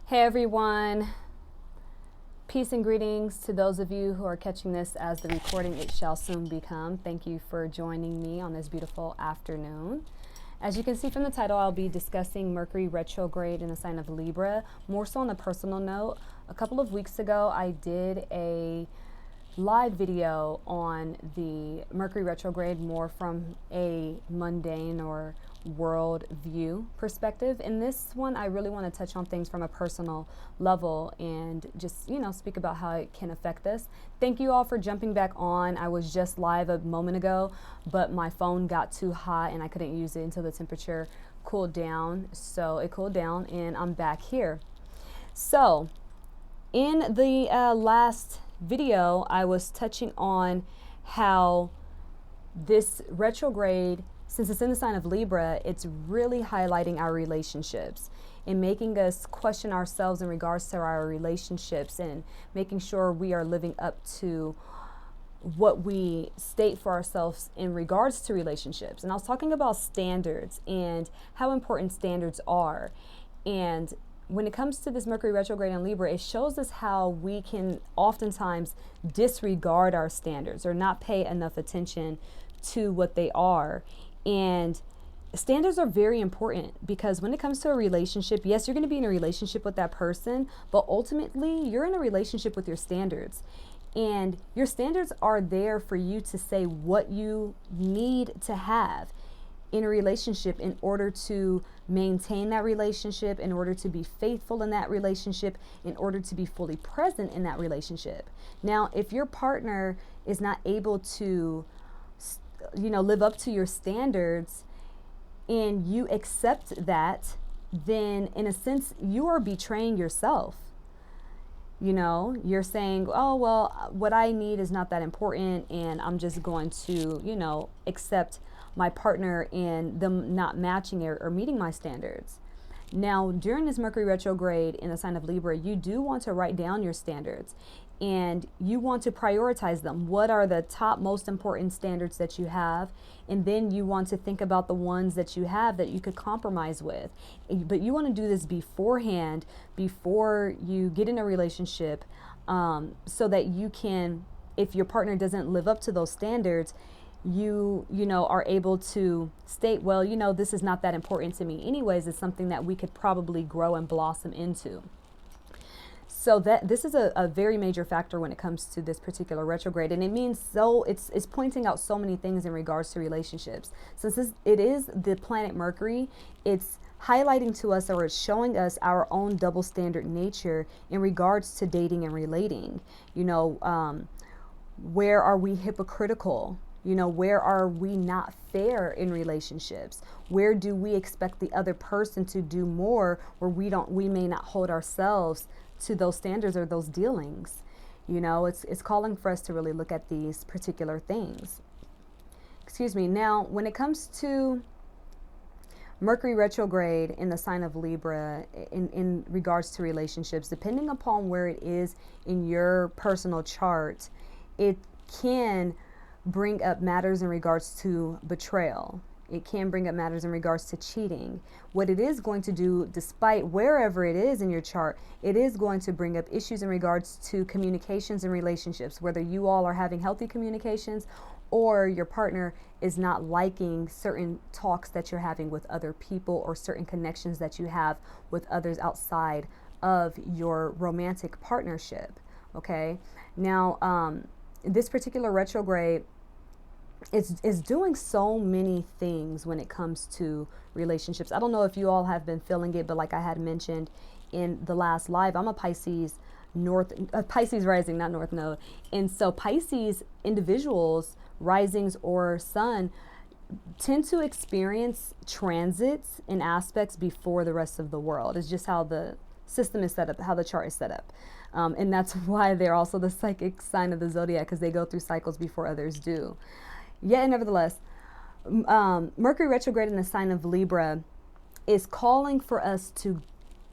Hey everyone, peace and greetings to those of you who are catching this as the recording it shall soon become. Thank you for joining me on this beautiful afternoon. As you can see from the title, I'll be discussing Mercury Retrograde in the sign of Libra, more so on a personal note. A couple of weeks ago, I did a live video on the Mercury Retrograde more from a mundane or world view perspective. In this one, I really want to touch on things from a personal level and just, speak about how it can affect us. Thank you all for jumping back on. I was just live a moment ago, but my phone got too hot and I couldn't use it until the temperature cooled down. So it cooled down and I'm back here. So in the last video, I was touching on how this retrograde, since it's in the sign of Libra, it's really highlighting our relationships and making us question ourselves in regards to our relationships and making sure we are living up to what we state for ourselves in regards to relationships. And I was talking about standards and how important standards are. And when it comes to this Mercury retrograde in Libra, it shows us how we can oftentimes disregard our standards or not pay enough attention to what they are. And standards are very important because when it comes to a relationship, yes, you're going to be in a relationship with that person, but ultimately you're in a relationship with your standards. And your standards are there for you to say what you need to have in a relationship in order to maintain that relationship, in order to be faithful in that relationship, in order to be fully present in that relationship. Now, if your partner is not able to, live up to your standards and you accept that, then in a sense, you are betraying yourself. You're saying, oh, well, what I need is not that important and I'm just going to, accept my partner and them not matching or meeting my standards. Now, during this Mercury retrograde in the sign of Libra, you do want to write down your standards and you want to prioritize them. What are the top most important standards that you have? And then you want to think about the ones that you have that you could compromise with. But you want to do this beforehand, before you get in a relationship, so that you can, if your partner doesn't live up to those standards, you are able to state, well, this is not that important to me anyways. It's something that we could probably grow and blossom into. So that this is a very major factor when it comes to this particular retrograde. And it means it's pointing out so many things in regards to relationships. Since it is the planet Mercury, it's highlighting to us, or it's showing us our own double standard nature in regards to dating and relating. Where are we hypocritical? Where are we not fair in relationships? Where do we expect the other person to do more where we may not hold ourselves to those standards or those dealings? It's calling for us to really look at these particular things. Excuse me. Now, when it comes to Mercury retrograde in the sign of Libra in regards to relationships, depending upon where it is in your personal chart, it can bring up matters in regards to betrayal. It can bring up matters in regards to cheating. What it is going to do, despite wherever it is in your chart, it is going to bring up issues in regards to communications and relationships, whether you all are having healthy communications or your partner is not liking certain talks that you're having with other people or certain connections that you have with others outside of your romantic partnership. Okay. Now, this particular retrograde is doing so many things when it comes to relationships. I don't know if you all have been feeling it, but like I had mentioned in the last live, I'm a Pisces rising, not North Node. And so Pisces individuals, risings or sun, tend to experience transits and aspects before the rest of the world. It's just how the system is set up, how the chart is set up. And that's why they're also the psychic sign of the zodiac, because they go through cycles before others do. Yet, nevertheless, Mercury retrograde in the sign of Libra is calling for us to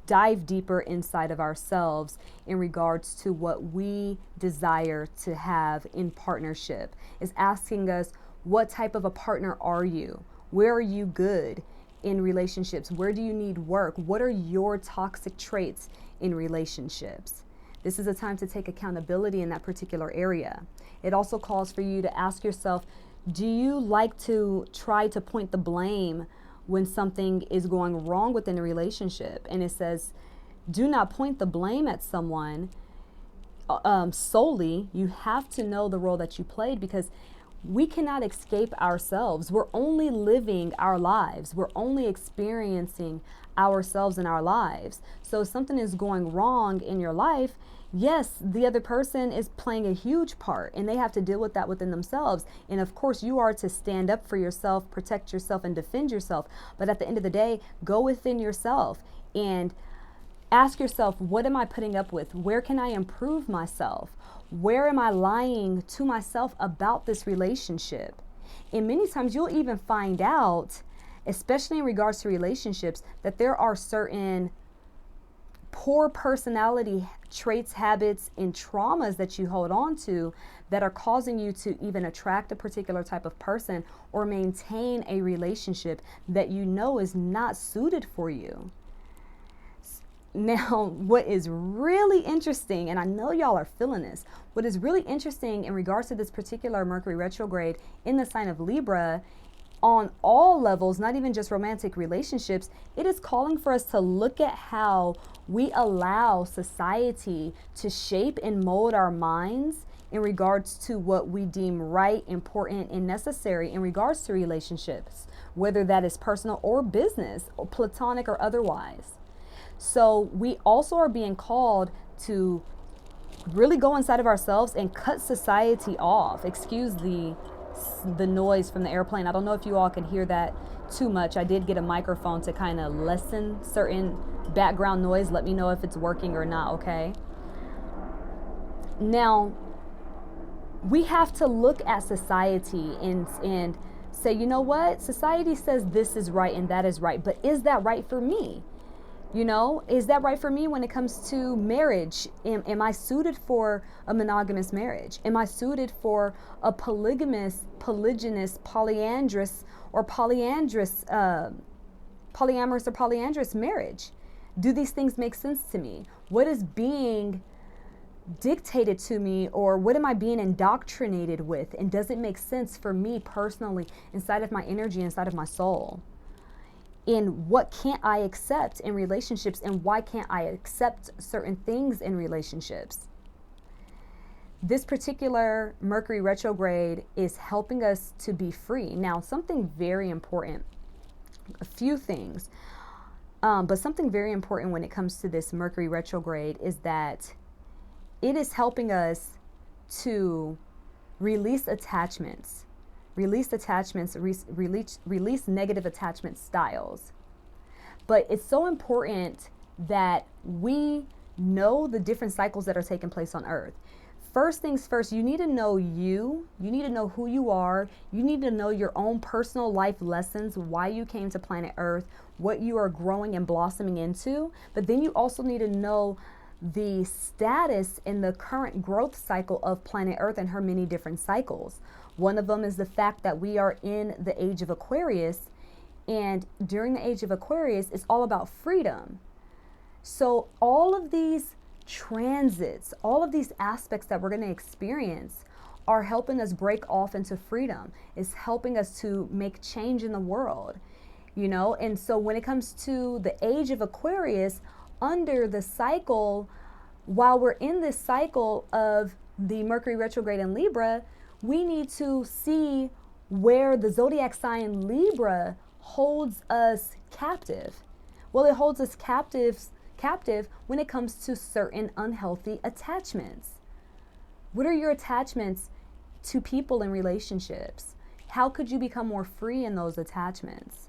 dive deeper inside of ourselves in regards to what we desire to have in partnership. It's asking us, what type of a partner are you? Where are you good? in relationships? Where do you need work? What are your toxic traits in relationships? This is a time to take accountability in that particular area. It also calls for you to ask yourself, do you like to try to point the blame when something is going wrong within a relationship? And it says, do not point the blame at someone solely. You have to know the role that you played, because we cannot escape ourselves. We're only living our lives. We're only experiencing ourselves in our lives. So if something is going wrong in your life, yes, the other person is playing a huge part, and they have to deal with that within themselves. And of course, you are to stand up for yourself, protect yourself, and defend yourself. But at the end of the day, go within yourself and ask yourself, what am I putting up with? Where can I improve myself? Where am I lying to myself about this relationship? And many times you'll even find out, especially in regards to relationships, that there are certain poor personality traits, habits, and traumas that you hold on to that are causing you to even attract a particular type of person or maintain a relationship that you know is not suited for you. Now, what is really interesting, and I know y'all are feeling this, what is really interesting in regards to this particular Mercury retrograde in the sign of Libra, on all levels, not even just romantic relationships, it is calling for us to look at how we allow society to shape and mold our minds in regards to what we deem right, important, and necessary in regards to relationships, whether that is personal or business, or platonic or otherwise. So we also are being called to really go inside of ourselves and cut society off. Excuse the noise from the airplane. I don't know if you all can hear that too much. I did get a microphone to kind of lessen certain background noise. Let me know if it's working or not, okay? Now, we have to look at society and say, you know what? Society says this is right and that is right, but is that right for me? You know, is that right for me when it comes to marriage? Am I suited for a monogamous marriage? Am I suited for a polygamous, polygynous, polyamorous or polyandrous marriage? Do these things make sense to me? What is being dictated to me, or what am I being indoctrinated with? And does it make sense for me personally, inside of my energy, inside of my soul? In what can't I accept in relationships, and why can't I accept certain things in relationships? This particular Mercury retrograde is helping us to be free. Now, something very important, a few things, but something very important when it comes to this Mercury retrograde is that it is helping us to release attachments. Release negative attachment styles. But it's so important that we know the different cycles that are taking place on Earth. First things first, you need to know you. You need to know who you are. You need to know your own personal life lessons, why you came to planet Earth, what you are growing and blossoming into. But then you also need to know the status in the current growth cycle of planet Earth and her many different cycles. One of them is the fact that we are in the age of Aquarius, and during the age of Aquarius, it's all about freedom. So all of these transits, all of these aspects that we're going to experience are helping us break off into freedom. It's helping us to make change in the world, you know? And so when it comes to the age of Aquarius, under the cycle, while we're in this cycle of the Mercury retrograde in Libra, we need to see where the zodiac sign Libra holds us captive. Well, it holds us captive when it comes to certain unhealthy attachments. What are your attachments to people and relationships? How could you become more free in those attachments?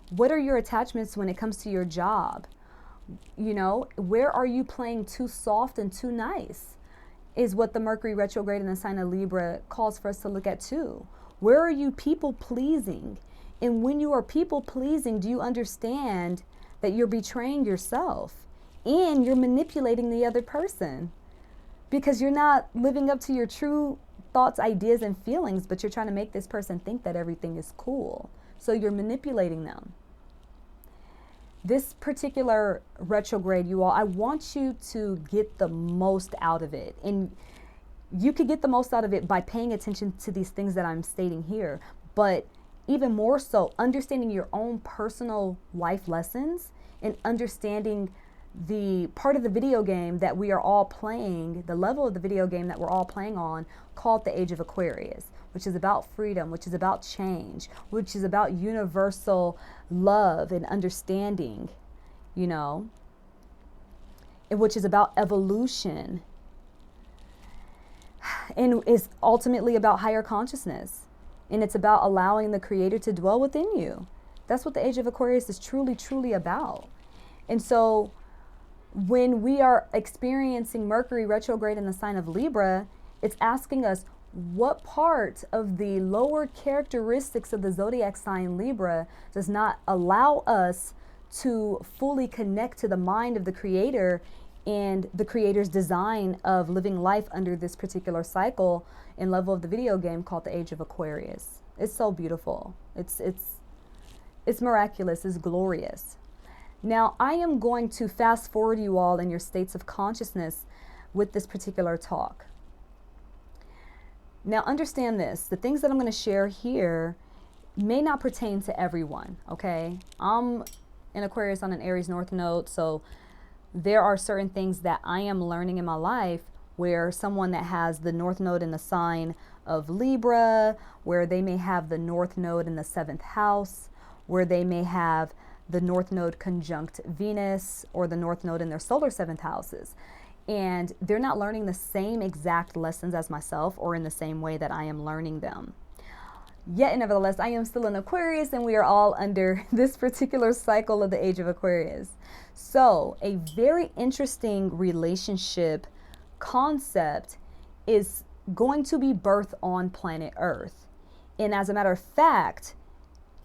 What are your attachments when it comes to your job? You know, where are you playing too soft and too nice? Is what the Mercury retrograde in the sign of Libra calls for us to look at too. Where are you people pleasing? And when you are people pleasing, do you understand that you're betraying yourself and you're manipulating the other person? Because you're not living up to your true thoughts, ideas, and feelings, but you're trying to make this person think that everything is cool. So you're manipulating them. this particular retrograde, you all, I want you to get the most out of it. And you could get the most out of it by paying attention to these things that I'm stating here. But even more so, understanding your own personal life lessons and understanding the part of the video game that we are all playing, the level of the video game that we're all playing on, called the Age of Aquarius, which is about freedom, which is about change, which is about universal love and understanding, you know, and which is about evolution, and is ultimately about higher consciousness. And it's about allowing the Creator to dwell within you. That's what the Age of Aquarius is truly, truly about. And so when we are experiencing Mercury retrograde in the sign of Libra, it's asking us what part of the lower characteristics of the zodiac sign Libra does not allow us to fully connect to the mind of the Creator and the Creator's design of living life under this particular cycle and level of the video game called the Age of Aquarius. It's so beautiful. It's miraculous. It's glorious. Now, I am going to fast forward you all in your states of consciousness with this particular talk. Now, understand this. The things that I'm going to share here may not pertain to everyone, okay? I'm an Aquarius on an Aries North Node, so there are certain things that I am learning in my life where someone that has the North Node in the sign of Libra, where they may have the North Node in the 7th house, where they may have the North Node conjunct Venus or the North Node in their solar 7th houses. And they're not learning the same exact lessons as myself or in the same way that I am learning them. Yet, nevertheless, I am still an Aquarius and we are all under this particular cycle of the Age of Aquarius. So a very interesting relationship concept is going to be birthed on planet Earth. And as a matter of fact,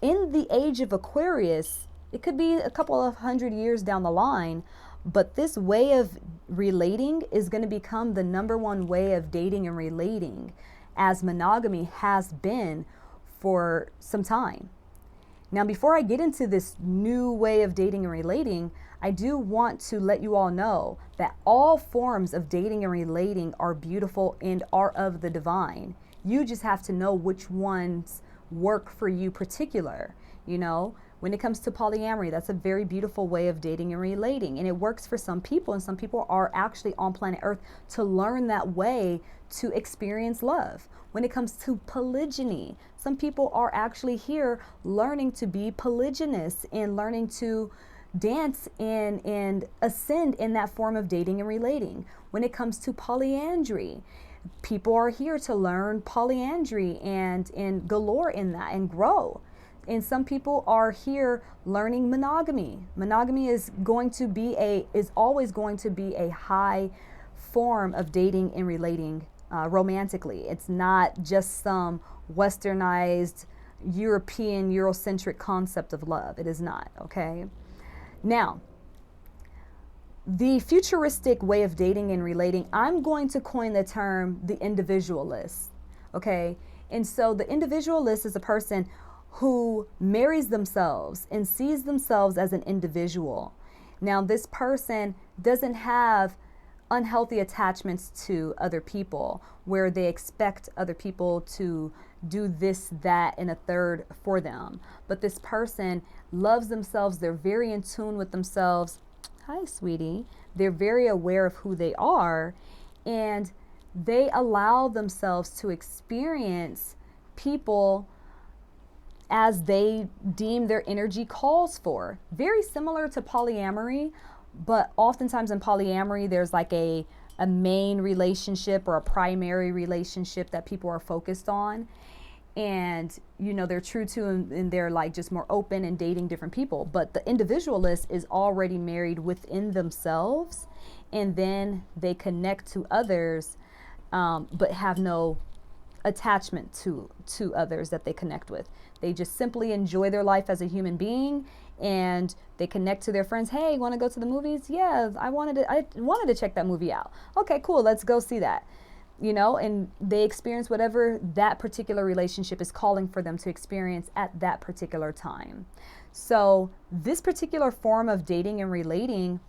in the Age of Aquarius, it could be a couple of 100 years down the line, but this way of relating is going to become the #1 way of dating and relating, as monogamy has been for some time. Now, before I get into this new way of dating and relating, I do want to let you all know that all forms of dating and relating are beautiful and are of the divine. You just have to know which ones work for you particular. You know, when it comes to polyamory, that's a very beautiful way of dating and relating, and it works for some people, and some people are actually on planet Earth to learn that way to experience love. When it comes to polygyny, some people are actually here learning to be polygynous and learning to dance and ascend in that form of dating and relating. When it comes to polyandry, people are here to learn polyandry and galore in that and grow. And some people are here learning monogamy. Monogamy is always going to be a high form of dating and relating romantically. It's not just some westernized European Eurocentric concept of love. It is not, okay? Now, the futuristic way of dating and relating, I'm going to coin the term the individualist, okay? And so the individualist is a person who marries themselves and sees themselves as an individual. Now, this person doesn't have unhealthy attachments to other people where they expect other people to do this, that, and a third for them. But this person loves themselves. They're very in tune with themselves. Hi, sweetie. They're very aware of who they are, and they allow themselves to experience people as they deem their energy calls for. Very similar to polyamory, but oftentimes in polyamory, there's like a main relationship or a primary relationship that people are focused on. And, you know, they're true to, and they're like just more open and dating different people. But the individualist is already married within themselves, and then they connect to others, but have no attachment to others that they connect with. They just simply enjoy their life as a human being, and they connect to their friends. Hey, want to go to the movies? Yeah, I wanted to check that movie out. Okay, cool, let's go see that. You know, and they experience whatever that particular relationship is calling for them to experience at that particular time. So this particular form of dating and relating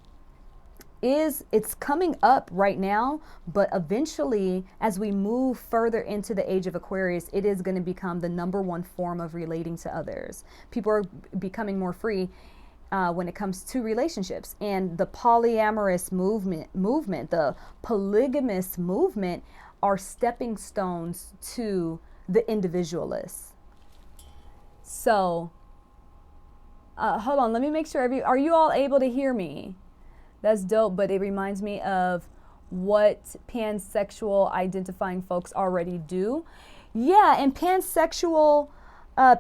it's coming up right now, but eventually as we move further into the age of Aquarius, it is going to become the number one form of relating to others. People are becoming more free when it comes to relationships, and the polyamorous movement, the polygamous movement are stepping stones to the individualists. So hold on, let me make sure are you all able to hear me? That's dope, but it reminds me of what pansexual identifying folks already do. Yeah, and pansexual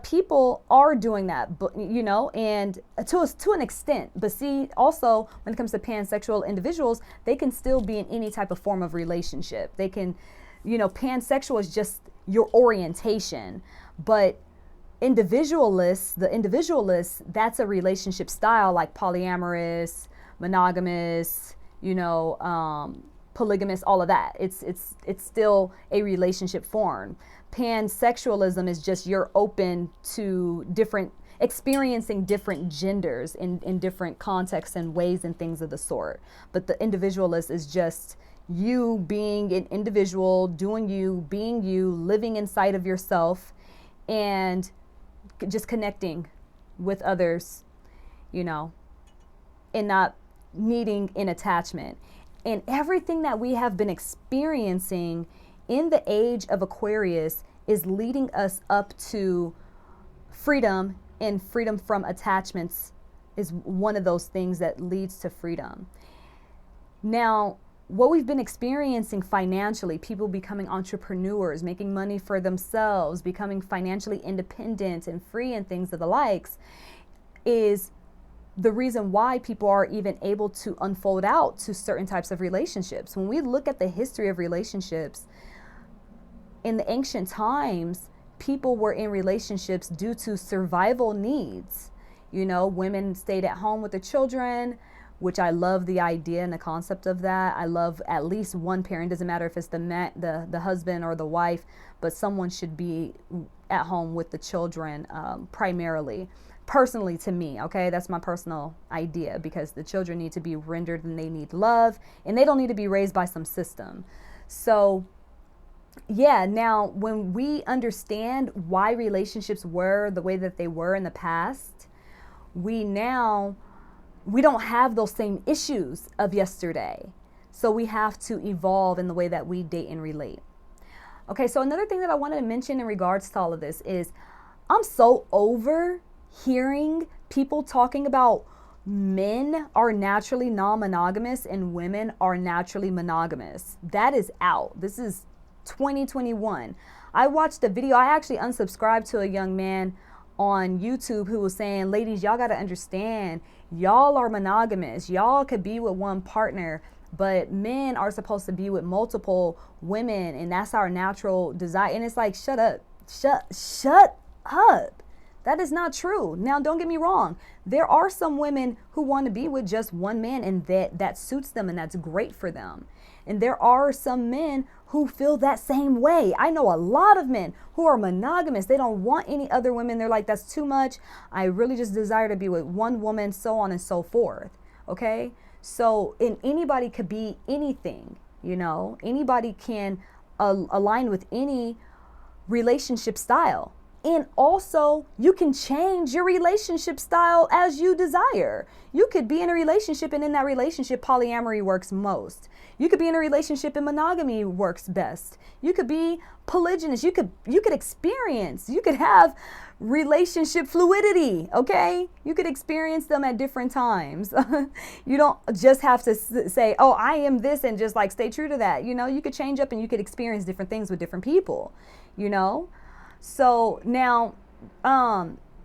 people are doing that, but you know, and to an extent. But see, also when it comes to pansexual individuals, they can still be in any type of form of relationship. They can, you know, pansexual is just your orientation, but the individualists, that's a relationship style like polyamorous, monogamous, you know, polygamous, all of that. It's still a relationship form. Pansexualism is just you're open to experiencing different genders in different contexts and ways and things of the sort. But the individualist is just you being an individual, doing you, being you, living inside of yourself, and just connecting with others, you know, and not needing an attachment. And everything that we have been experiencing in the age of Aquarius is leading us up to freedom, and freedom from attachments is one of those things that leads to freedom. Now, what we've been experiencing financially, people becoming entrepreneurs, making money for themselves, becoming financially independent and free and things of the likes, is the reason why people are even able to unfold out to certain types of relationships. When we look at the history of relationships, in the ancient times, people were in relationships due to survival needs. You know, women stayed at home with the children, which I love the idea and the concept of that. I love at least one parent. Doesn't matter if it's the husband or the wife, but someone should be at home with the children primarily. Personally, to me, okay, that's my personal idea, because the children need to be rendered and they need love, and they don't need to be raised by some system. So yeah, now when we understand why relationships were the way that they were in the past, we don't have those same issues of yesterday. So we have to evolve in the way that we date and relate. Okay, so another thing that I wanted to mention in regards to all of this is I'm so over hearing people talking about men are naturally non-monogamous and women are naturally monogamous. That is out. This is 2021. I watched a video. I actually unsubscribed to a young man on YouTube who was saying, ladies, y'all got to understand, y'all are monogamous. Y'all could be with one partner, but men are supposed to be with multiple women, and that's our natural desire. And it's like, shut up. Shut up. That is not true. Now, don't get me wrong. There are some women who want to be with just one man, and that suits them, and that's great for them. And there are some men who feel that same way. I know a lot of men who are monogamous. They don't want any other women. They're like, that's too much. I really just desire to be with one woman, so on and so forth. Okay? So, and anybody could be anything, you know? Anybody can align with any relationship style. And also, you can change your relationship style as you desire. You could be in a relationship, and in that relationship, polyamory works most. You could be in a relationship and monogamy works best. You could be polygynous. You could experience. You could have relationship fluidity, okay? You could experience them at different times. You don't just have to say, oh, I am this, and just like stay true to that. You know, you could change up and you could experience different things with different people, you know? So now,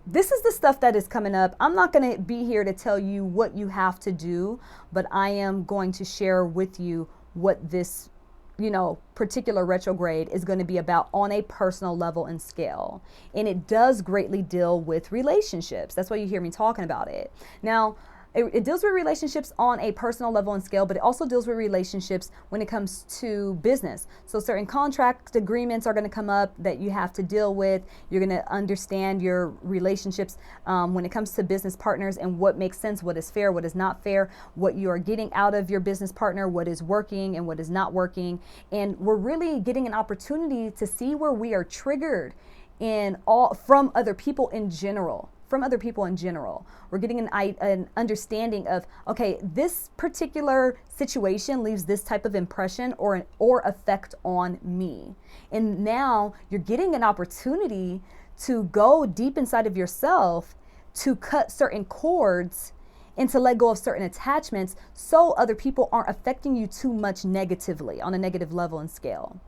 this is the stuff that is coming up. I'm not going to be here to tell you what you have to do, but I am going to share with you what this, you know, particular retrograde is going to be about on a personal level and scale. And it does greatly deal with relationships. That's why you hear me talking about it. Now, it deals with relationships on a personal level and scale, but it also deals with relationships when it comes to business. So certain contract agreements are going to come up that you have to deal with. You're going to understand your relationships when it comes to business partners and what makes sense, what is fair, what is not fair, what you are getting out of your business partner, what is working and what is not working. And we're really getting an opportunity to see where we are triggered from other people in general. We're getting an understanding of, okay, this particular situation leaves this type of impression or effect on me. And now you're getting an opportunity to go deep inside of yourself to cut certain cords and to let go of certain attachments so other people aren't affecting you too much negatively on a negative level and scale.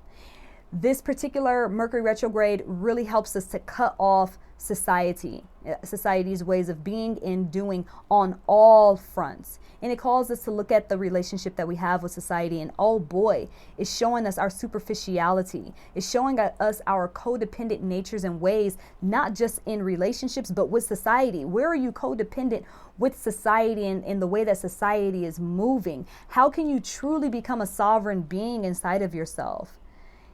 This particular Mercury retrograde really helps us to cut off society's ways of being and doing on all fronts. And it calls us to look at the relationship that we have with society. And oh boy, it's showing us our superficiality. It's showing us our codependent natures and ways, not just in relationships, but with society. Where are you codependent with society and in the way that society is moving? How can you truly become a sovereign being inside of yourself?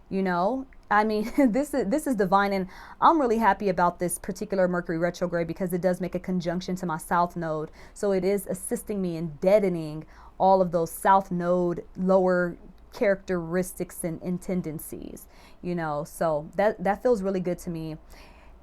You know, I mean, this is divine, and I'm really happy about this particular Mercury retrograde because it does make a conjunction to my South Node. So it is assisting me in deadening all of those South Node lower characteristics and tendencies, you know, so that feels really good to me.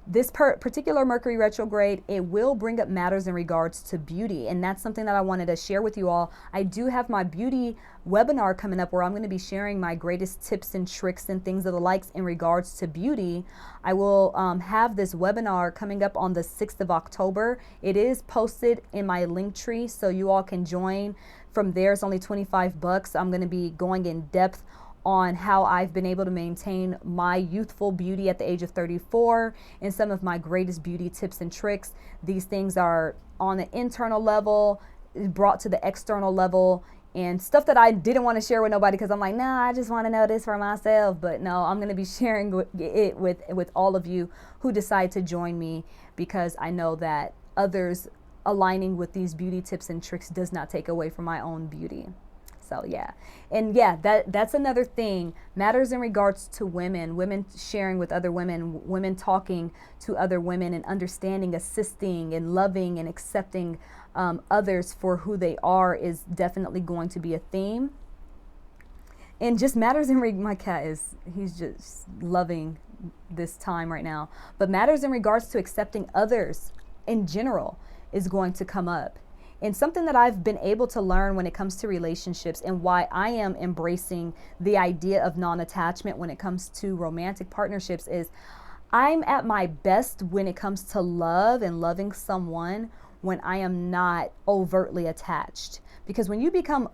This particular Mercury retrograde, it will bring up matters in regards to beauty. And that's something that I wanted to share with you all. I do have my beauty webinar coming up where I'm going to be sharing my greatest tips and tricks and things of the likes in regards to beauty. I will have this webinar coming up on the 6th of October. It is posted in my link tree, so you all can join from there. It's only $25. I'm going to be going in depth on how I've been able to maintain my youthful beauty at the age of 34 and some of my greatest beauty tips and tricks. These things are on the internal level, brought to the external level, and stuff that I didn't want to share with nobody because I'm like, nah, I just want to know this for myself. But no, I'm going to be sharing it with all of you who decide to join me, because I know that others aligning with these beauty tips and tricks does not take away from my own beauty. So yeah, and yeah, that's another thing. Matters in regards to women sharing with other women, women talking to other women and understanding, assisting and loving and accepting others for who they are is definitely going to be a theme. And just matters in my cat he's just loving this time right now. But matters in regards to accepting others in general is going to come up. And something that I've been able to learn when it comes to relationships and why I am embracing the idea of non-attachment when it comes to romantic partnerships is I'm at my best when it comes to love and loving someone when I am not overtly attached. Because when you become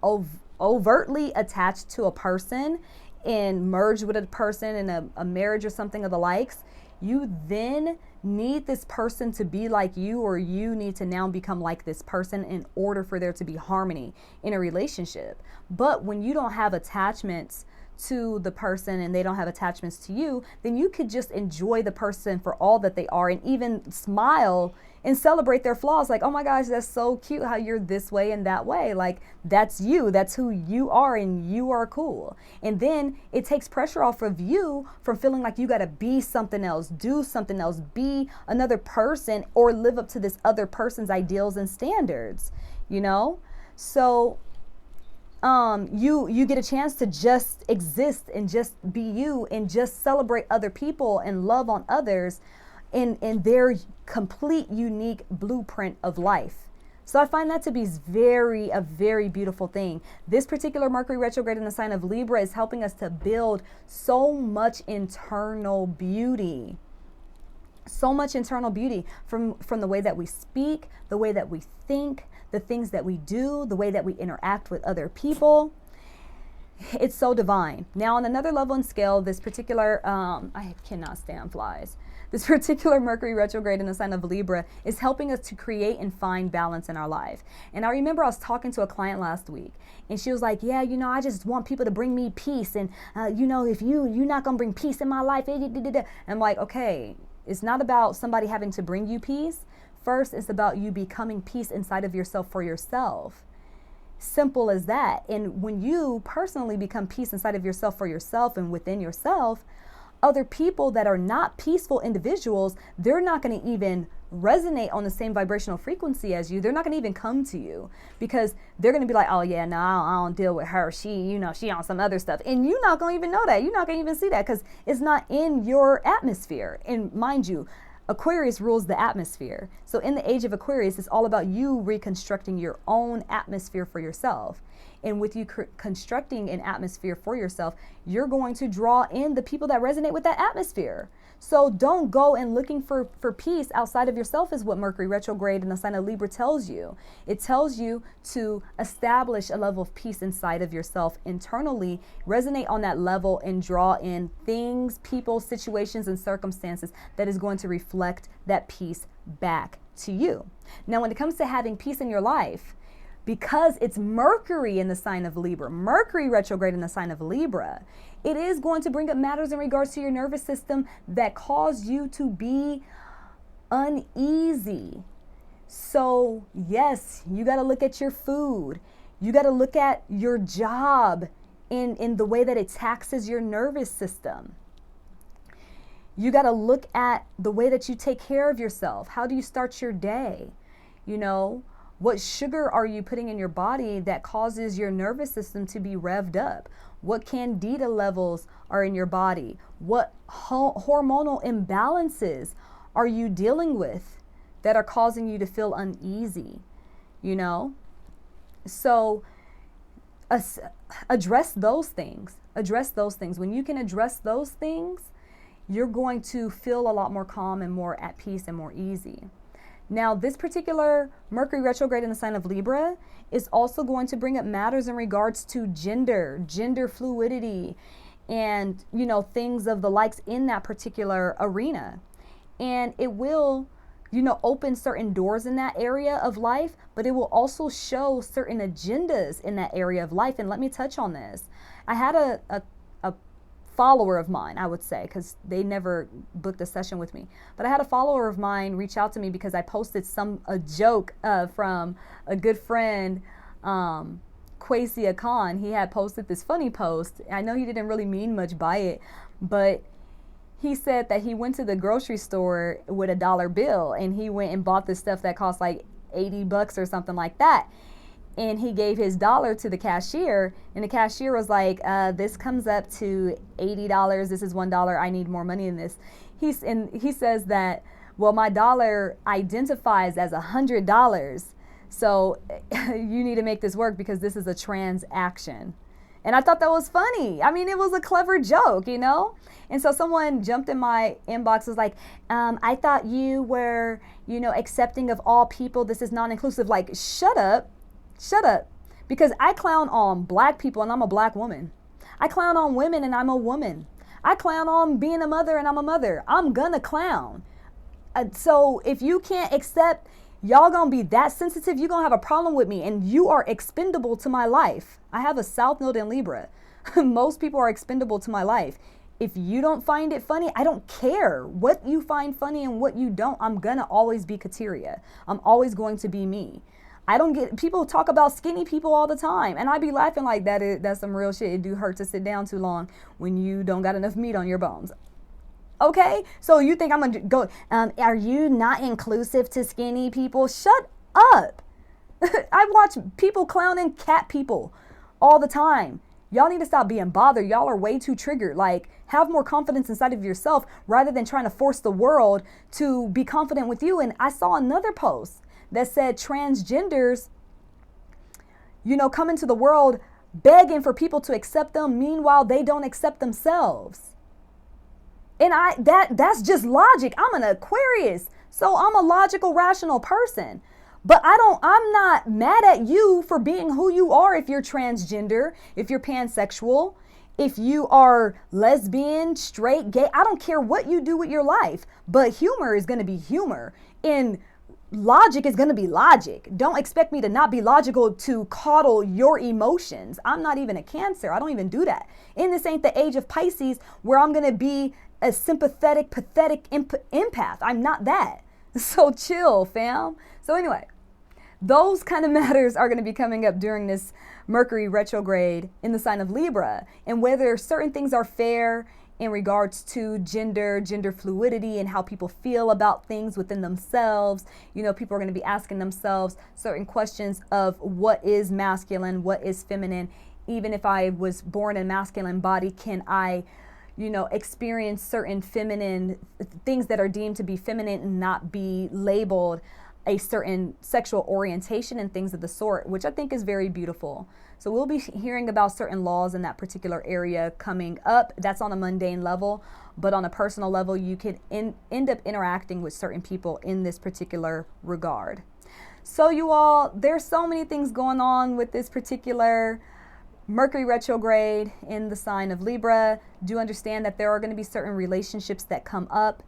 overtly attached to a person and merge with a person in a marriage or something of the likes, you then need this person to be like you, or you need to now become like this person in order for there to be harmony in a relationship. But when you don't have attachments to the person and they don't have attachments to you, then you could just enjoy the person for all that they are and even smile and celebrate their flaws. Like, oh my gosh, that's so cute how you're this way and that way. Like, that's you, that's who you are, and you are cool. And then it takes pressure off of you from feeling like you got to be something else, do something else, be another person, or live up to this other person's ideals and standards, you know? So you get a chance to just exist and just be you and just celebrate other people and love on others in their complete unique blueprint of life. So I find that to be a very beautiful thing. This particular Mercury retrograde in the sign of Libra is helping us to build so much internal beauty. So much internal beauty from the way that we speak, the way that we think, the things that we do, the way that we interact with other people. It's so divine. Now, on another level and scale, this particular, I cannot stand flies. This particular Mercury retrograde in the sign of Libra is helping us to create and find balance in our life. And I remember I was talking to a client last week, and she was like, yeah, you know, I just want people to bring me peace. And, you know, if you're not going to bring peace in my life. And I'm like, okay, it's not about somebody having to bring you peace. first, it's about you becoming peace inside of yourself for yourself. Simple as that. And when you personally become peace inside of yourself for yourself and within yourself, other people that are not peaceful individuals, they're not going to even resonate on the same vibrational frequency as you. They're not going to even come to you because they're going to be like, oh yeah, no, I don't deal with her. She on some other stuff. And you're not going to even know that. You're not going to even see that because it's not in your atmosphere. And mind you, Aquarius rules the atmosphere. So in the age of Aquarius, it's all about you reconstructing your own atmosphere for yourself. And with you constructing an atmosphere for yourself, you're going to draw in the people that resonate with that atmosphere. So don't go and looking for peace outside of yourself is what Mercury retrograde in the sign of Libra tells you. It tells you to establish a level of peace inside of yourself internally, resonate on that level and draw in things, people, situations, and circumstances that is going to reflect that peace back to you. Now, when it comes to having peace in your life, because it's Mercury in the sign of Libra, Mercury retrograde in the sign of Libra, it is going to bring up matters in regards to your nervous system that cause you to be uneasy. So yes, you got to look at your food. You got to look at your job in the way that it taxes your nervous system. You got to look at the way that you take care of yourself. How do you start your day? You know, what sugar are you putting in your body that causes your nervous system to be revved up? What candida levels are in your body? What hormonal imbalances are you dealing with that are causing you to feel uneasy? You know? So address those things. Address those things. When you can address those things, you're going to feel a lot more calm and more at peace and more easy. Now, this particular Mercury retrograde in the sign of Libra is also going to bring up matters in regards to gender fluidity, and, you know, things of the likes in that particular arena. And it will, you know, open certain doors in that area of life, but it will also show certain agendas in that area of life. And let me touch on this. I had a follower of mine, I would say, because they never booked a session with me, but I had a follower of mine reach out to me because I posted a joke from a good friend, Quasia Khan. He had posted this funny post. I know he didn't really mean much by it, but he said that he went to the grocery store with a dollar bill and he went and bought this stuff that cost like $80 or something like that. And he gave his dollar to the cashier, and the cashier was like, this comes up to $80. This is $1. I need more money than this. He says that, well, my dollar identifies as $100. So you need to make this work because this is a transaction. And I thought that was funny. I mean, it was a clever joke, you know? And so someone jumped in my inbox, was like, I thought you were, you know, accepting of all people. This is non-inclusive. Like, shut up. Shut up. Because I clown on black people and I'm a black woman. I clown on women and I'm a woman. I clown on being a mother and I'm a mother. I'm gonna clown. So if you can't accept, y'all gonna be that sensitive, you're gonna have a problem with me, and you are expendable to my life. I have a South Node in Libra. Most people are expendable to my life. If you don't find it funny, I don't care what you find funny and what you don't. I'm gonna always be Kateria. I'm always going to be me. I don't get, people talk about skinny people all the time, and I be laughing like that's some real shit. It do hurt to sit down too long when you don't got enough meat on your bones. Okay, so you think I'm gonna go, are you not inclusive to skinny people? Shut up. I watch people clowning cat people all the time. Y'all need to stop being bothered. Y'all are way too triggered. Like, have more confidence inside of yourself rather than trying to force the world to be confident with you. And I saw another post that said transgenders, you know, come into the world begging for people to accept them. Meanwhile, they don't accept themselves. And that's just logic. I'm an Aquarius, so I'm a logical, rational person. But I'm not mad at you for being who you are. If you're transgender, if you're pansexual, if you are lesbian, straight, gay, I don't care what you do with your life, but humor is going to be humor. And logic is going to be logic. Don't expect me to not be logical to coddle your emotions. I'm not even a Cancer. I don't even do that. And this ain't the age of Pisces where I'm going to be a sympathetic, pathetic empath. I'm not that. So chill, fam. So anyway, those kind of matters are going to be coming up during this Mercury retrograde in the sign of Libra, and whether certain things are fair in regards to gender fluidity, and how people feel about things within themselves. You know, people are going to be asking themselves certain questions of what is masculine, what is feminine. Even if I was born in a masculine body, can I, experience certain feminine things that are deemed to be feminine and not be labeled a certain sexual orientation and things of the sort, which I think is very beautiful. So we'll be hearing about certain laws in that particular area coming up. That's on a mundane level, but on a personal level, you could end up interacting with certain people in this particular regard. So you all, there's so many things going on with this particular Mercury retrograde in the sign of Libra. Do understand that there are going to be certain relationships that come up,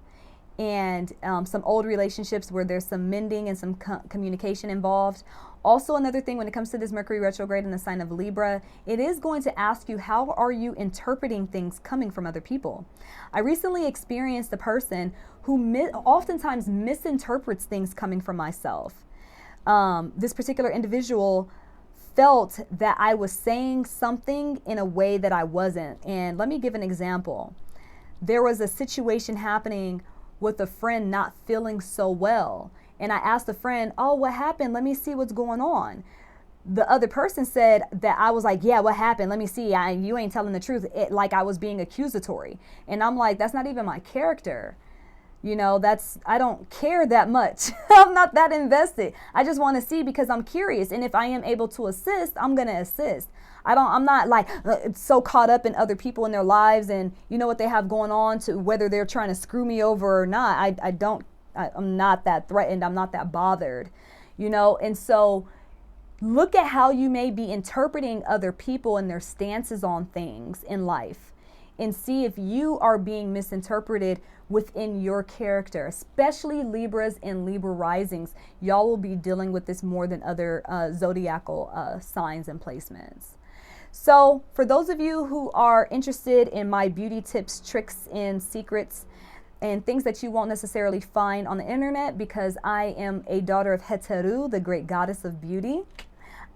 and some old relationships where there's some mending and some communication involved. Also, another thing when it comes to this Mercury retrograde in the sign of Libra, it is going to ask you, how are you interpreting things coming from other people? I recently experienced a person who oftentimes misinterprets things coming from myself. This particular individual felt that I was saying something in a way that I wasn't. And let me give an example. There was a situation happening with a friend not feeling so well. And I asked the friend, oh, what happened? Let me see what's going on. The other person said that I was like, yeah, what happened? Let me see. You ain't telling the truth. Like I was being accusatory. And I'm like, that's not even my character. I don't care that much. I'm not that invested. I just want to see because I'm curious. And if I am able to assist, I'm going to assist. I'm not like so caught up in other people in their lives and what they have going on, to whether they're trying to screw me over or not. I'm not that threatened. I'm not that bothered, and so look at how you may be interpreting other people and their stances on things in life, and see if you are being misinterpreted within your character, especially Libras and Libra risings. Y'all will be dealing with this more than other zodiacal signs and placements. So for those of you who are interested in my beauty tips, tricks, and secrets, and things that you won't necessarily find on the internet, because I am a daughter of Heteru, the great goddess of beauty,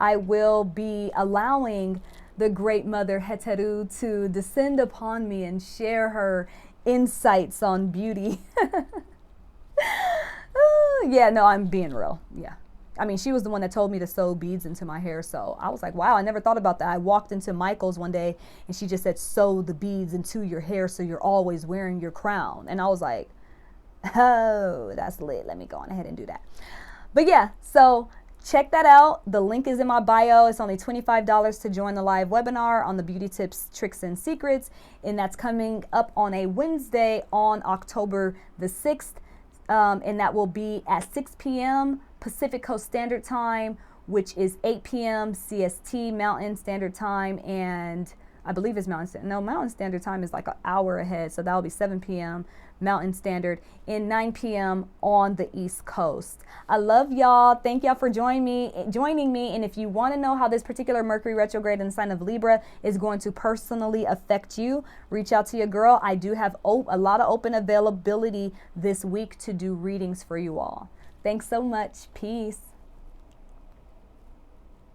I will be allowing the great mother Heteru to descend upon me and share her insights on beauty. Yeah, no, I'm being real. Yeah. I mean, she was the one that told me to sew beads into my hair. So I was like, wow, I never thought about that. I walked into Michael's one day and she just said, sew the beads into your hair so you're always wearing your crown. And I was like, oh, that's lit. Let me go on ahead and do that. But yeah, so check that out. The link is in my bio. It's only $25 to join the live webinar on the beauty tips, tricks, and secrets. And that's coming up on a Wednesday on October the 6th. And that will be at 6 p.m. Pacific Coast Standard Time, which is 8 p.m. CST Mountain Standard Time, and I believe it's Mountain Standard Time is like an hour ahead, so that'll be 7 p.m. Mountain Standard and 9 p.m. on the East Coast. I love y'all. Thank y'all for joining me. And if you want to know how this particular Mercury retrograde in the sign of Libra is going to personally affect you, reach out to your girl. I do have a lot of open availability this week to do readings for you all. Thanks so much. Peace.